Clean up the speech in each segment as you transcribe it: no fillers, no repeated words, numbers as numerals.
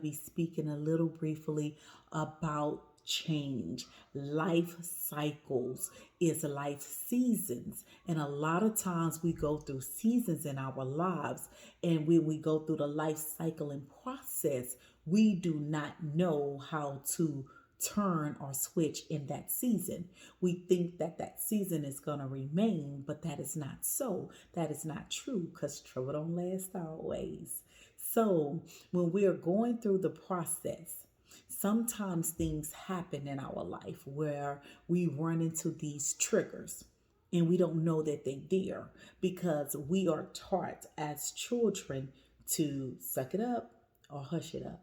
Be speaking a little briefly about change. Life cycles is life seasons. And a lot of times we go through seasons in our lives. And when we go through the life cycle and process, we do not know how to turn or switch in that season. We think that that season is going to remain, but that is not so. That is not true because trouble don't last always. So, when we are going through the process, sometimes things happen in our life where we run into these triggers and we don't know that they're there because we are taught as children to suck it up or hush it up.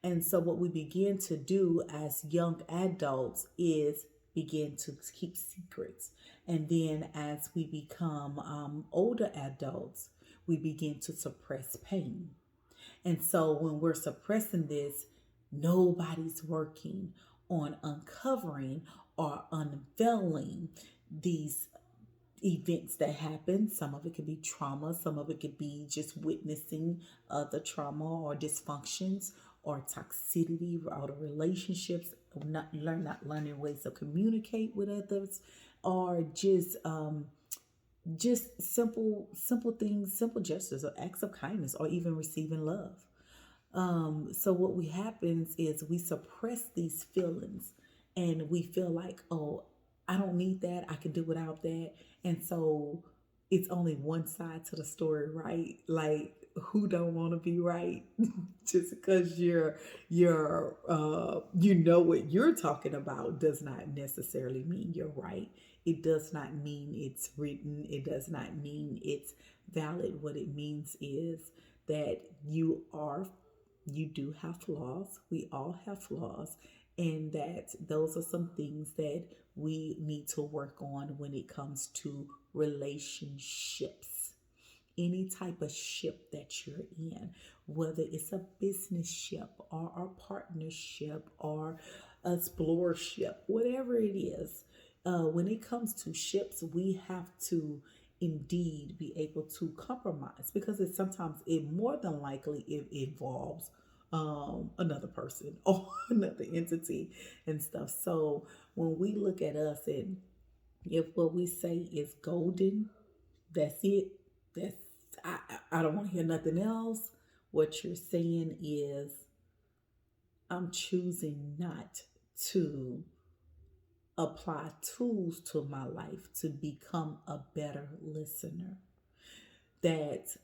And so, what we begin to do as young adults is begin to keep secrets. And then, as we become older adults, we begin to suppress pain. And so when we're suppressing this, nobody's working on uncovering or unveiling these events that happen. Some of it could be trauma, some of it could be just witnessing the trauma or dysfunctions or toxicity out of relationships, not learning ways to communicate with others, or just simple things, simple gestures or acts of kindness, or even receiving love. So what we happens is we suppress these feelings and we feel like, oh, I don't need that. I can do without that. And so it's only one side to the story, right? Like who don't want to be right? Just because you know what you're talking about does not necessarily mean you're right. It does not mean it's written. It does not mean it's valid. What it means is that you do have flaws. We all have flaws. And that those are some things that we need to work on when it comes to relationships. Any type of ship that you're in, whether it's a business ship or a partnership or a explorership, whatever it is, when it comes to ships, we have to indeed be able to compromise because it sometimes it more than likely it involves another person or another entity and stuff. So when we look at us and if what we say is golden, that's it. That's I don't want to hear nothing else. What you're saying is I'm choosing not to apply tools to my life to become a better listener. That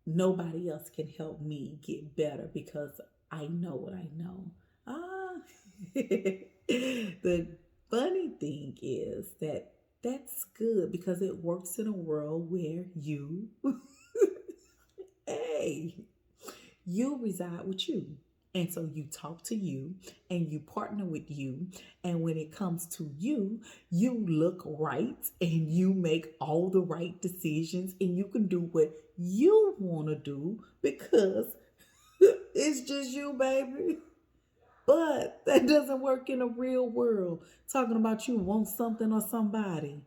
nobody else can help me get better because I know what I know. Ah, the funny thing is that that's good because it works in a world where hey, you reside with you. And so you talk to you and you partner with you. And when it comes to you, you look right and you make all the right decisions and you can do what you want to do because it's just you, baby. But that doesn't work in a real world. Talking about you want something or somebody.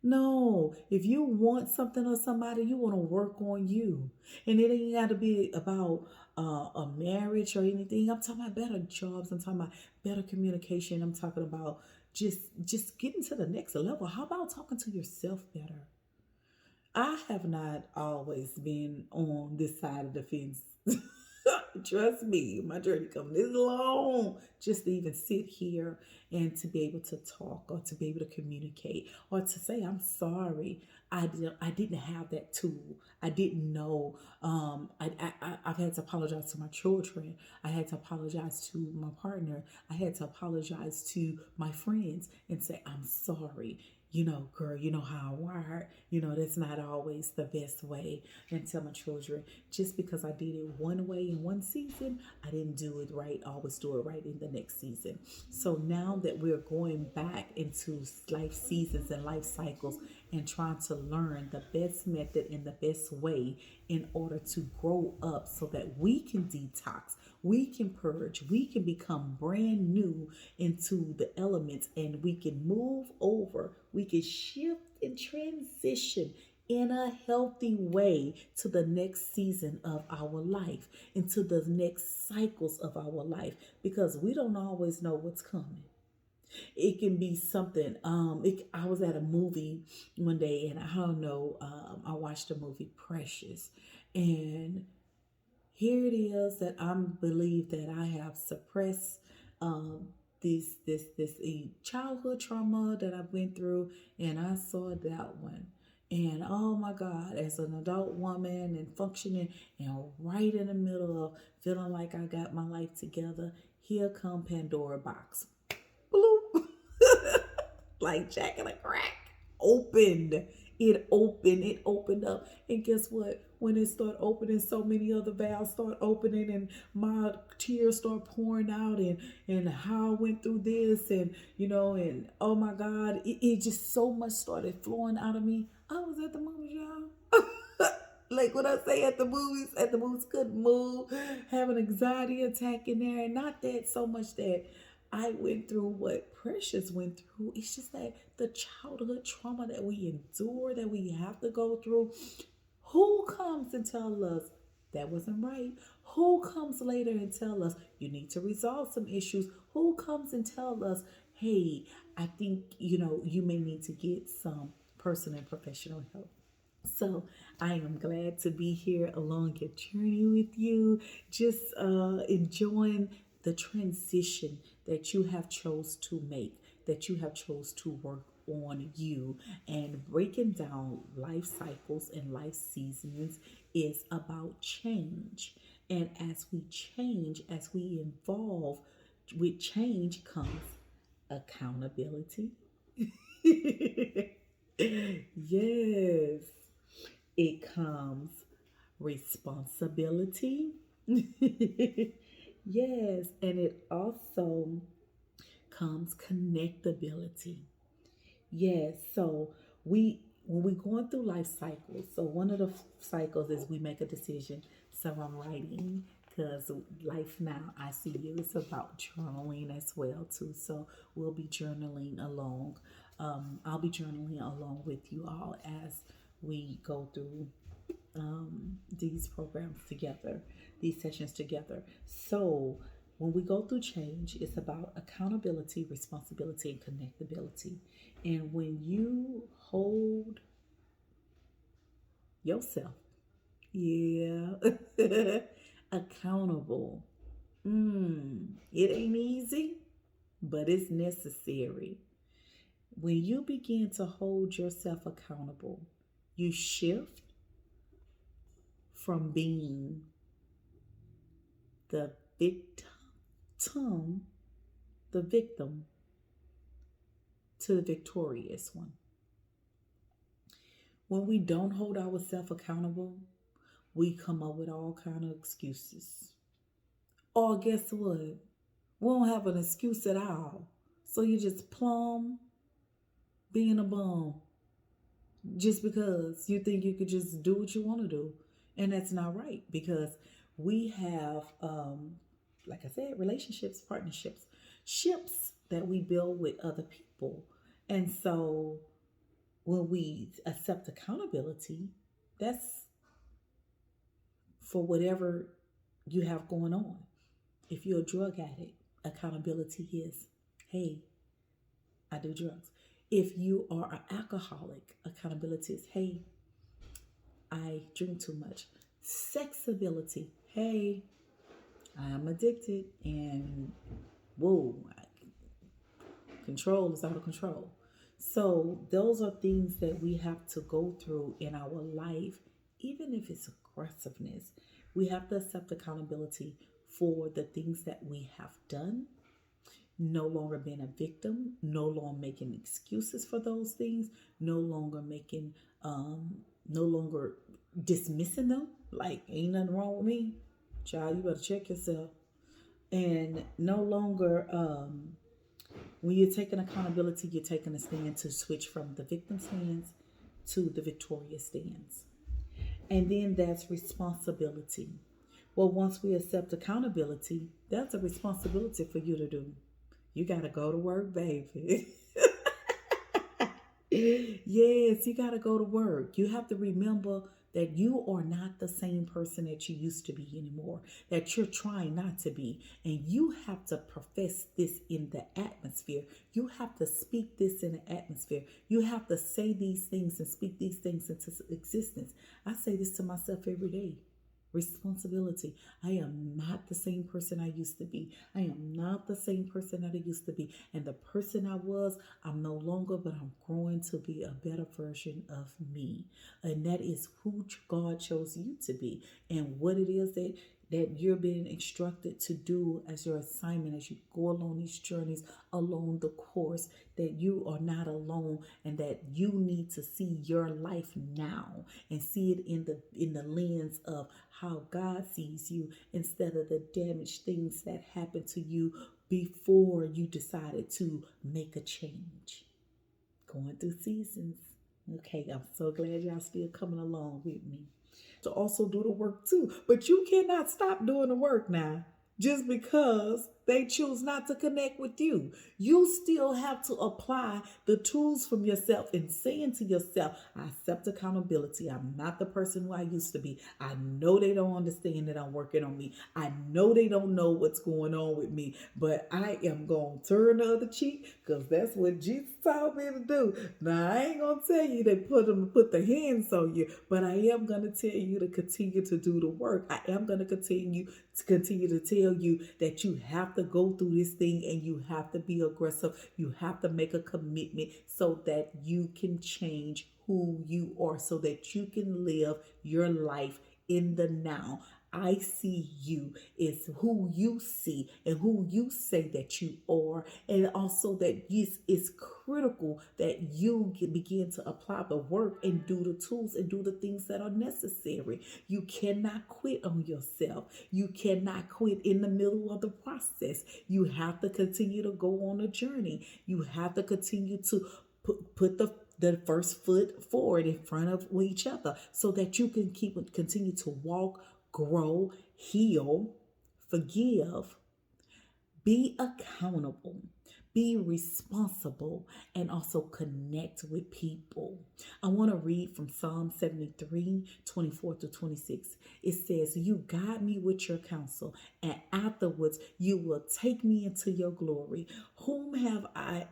No, if you want something or somebody, you want to work on you. And it ain't got to be about a marriage or anything. I'm talking about better jobs. I'm talking about better communication. I'm talking about just getting to the next level. How about talking to yourself better? I have not always been on this side of the fence. Trust me, my journey come this long just to even sit here and to be able to talk or to be able to communicate or to say I'm sorry. I didn't have that tool. I didn't know. I've had to apologize to my children. I had to apologize to my partner. I had to apologize to my friends and say I'm sorry. Girl, you know how I wired. That's not always the best way. And tell my children, just because I did it one way in one season, I didn't do it right. Always do it right in the next season. So now that we're going back into life seasons and life cycles and trying to learn the best method and the best way in order to grow up so that we can detox, we can purge, we can become brand new into the elements and we can move over, we can shift and transition in a healthy way to the next season of our life, into the next cycles of our life, because we don't always know what's coming. It can be something. I was at a movie one day, and I don't know. I watched the movie Precious, and here it is that I believe that I have suppressed um, this childhood trauma that I went through, and I saw that one. And oh my God, as an adult woman and functioning and right in the middle of feeling like I got my life together, here come Pandora box. Bloop. Like Jack in a crack. Opened. It opened up. And guess what? When it started opening, so many other valves start opening and my tears start pouring out and how I went through this and oh my God, it just so much started flowing out of me. I was at the movies, y'all. Like when I say at the movies, couldn't move, having anxiety attack in there, and not that so much that I went through what Precious went through. It's just that the childhood trauma that we endure, that we have to go through. Who comes and tell us that wasn't right? Who comes later and tell us you need to resolve some issues? Who comes and tell us, hey, I think you may need to get some personal and professional help? So I am glad to be here along your journey with you, just enjoying the transition that you have chose to make, that you have chose to work on you. And breaking down life cycles and life seasons is about change. And as we change, as we evolve, with change comes accountability. Yes, it comes responsibility. Yes, and it also comes connectability. Yes, so we when we're going through life cycles, so one of the cycles is we make a decision. So I'm writing because life now I see you is about journaling as well too. So we'll be journaling along. I'll be journaling along with you all as we go through these programs together, these sessions together. So when we go through change, it's about accountability, responsibility, and connectability. And when you hold yourself, yeah, accountable, it ain't easy, but it's necessary. When you begin to hold yourself accountable, you shift from being the victim, the victim, to the victorious one. When we don't hold ourselves accountable, we come up with all kind of excuses. Or guess what? We don't have an excuse at all. So you just plumb being a bum just because you think you could just do what you want to do. And that's not right because we have, like I said, relationships, partnerships, ships that we build with other people. And so when we accept accountability, that's for whatever you have going on. If you're a drug addict, accountability is, hey, I do drugs. If you are an alcoholic, accountability is, hey, I drink too much. Sexability, hey, I am addicted and whoa, control is out of control. So those are things that we have to go through in our life, even if it's aggressiveness. We have to accept accountability for the things that we have done, no longer being a victim, no longer making excuses for those things, no longer making, no longer dismissing them. Like, ain't nothing wrong with me. Child, you better check yourself. And no longer, when you're taking accountability, you're taking a stand to switch from the victim stance to the victorious stance. And then that's responsibility. Well, once we accept accountability, that's a responsibility for you to do. You got to go to work, baby. Yes, you got to go to work. You have to remember that you are not the same person that you used to be anymore, that you're trying not to be. And you have to profess this in the atmosphere. You have to speak this in the atmosphere. You have to say these things and speak these things into existence. I say this to myself every day. Responsibility. I am not the same person I used to be. I am not the same person that I used to be. And the person I was, I'm no longer, but I'm growing to be a better version of me. And that is who God chose you to be and what it is that you're being instructed to do as your assignment as you go along these journeys along the course, that you are not alone and that you need to see your life now and see it in the lens of how God sees you instead of the damaged things that happened to you before you decided to make a change. Going through seasons. Okay, I'm so glad y'all still coming along with me to also do the work too. But you cannot stop doing the work now just because they choose not to connect with you. You still have to apply the tools from yourself and saying to yourself, I accept accountability. I'm not the person who I used to be. I know they don't understand that I'm working on me. I know they don't know what's going on with me, but I am going to turn the other cheek because that's what Jesus taught me to do. Now, I ain't going to tell you to put the hands on you, but I am going to tell you to continue to do the work. I am going to continue to tell you that you have to go through this thing and you have to be aggressive. You have to make a commitment so that you can change who you are, so that you can live your life in the now. I see you is who you see and who you say that you are. And also that it's critical that you can begin to apply the work and do the tools and do the things that are necessary. You cannot quit on yourself. You cannot quit in the middle of the process. You have to continue to go on a journey. You have to continue to put the first foot forward in front of each other so that you can continue to walk, grow, heal, forgive, be accountable, be responsible, and also connect with people. I want to read from Psalm 73:24-26. It says, You guide me with your counsel, and afterwards you will take me into your glory. Whom have I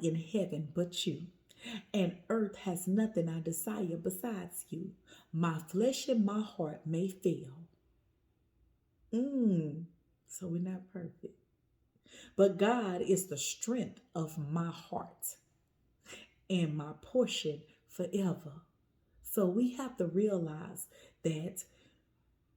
in heaven but you? And earth has nothing I desire besides you. My flesh and my heart may fail. So we're not perfect. But God is the strength of my heart and my portion forever. So we have to realize that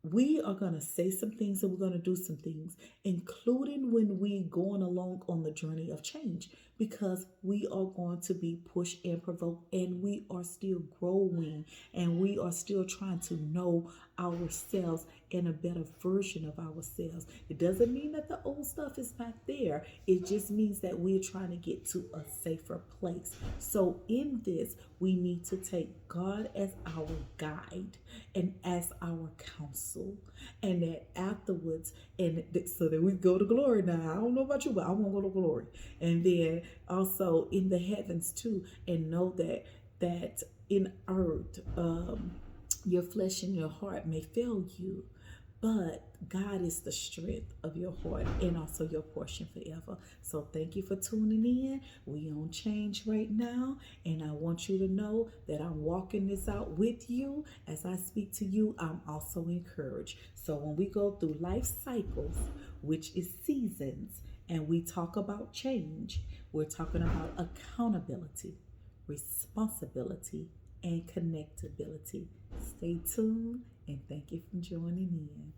we are going to say some things and we're going to do some things, including when we going along on the journey of change, because we are going to be pushed and provoked, and we are still growing, and we are still trying to know ourselves and a better version of ourselves. It doesn't mean that the old stuff is not there. It just means that we're trying to get to a safer place. So in this, we need to take God as our guide and as our counsel, and that afterwards, and so that we go to glory. Now, I don't know about you, but I want to go to glory. And then also in the heavens too, and know that in earth, your flesh and your heart may fail you, but God is the strength of your heart and also your portion forever. So thank you for tuning in. We on change right now, and I want you to know that I'm walking this out with you. As I speak to you, I'm also encouraged. So when we go through life cycles, which is seasons, and we talk about change, we're talking about accountability, responsibility, and connectability. Stay tuned, and thank you for joining in.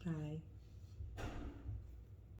Bye.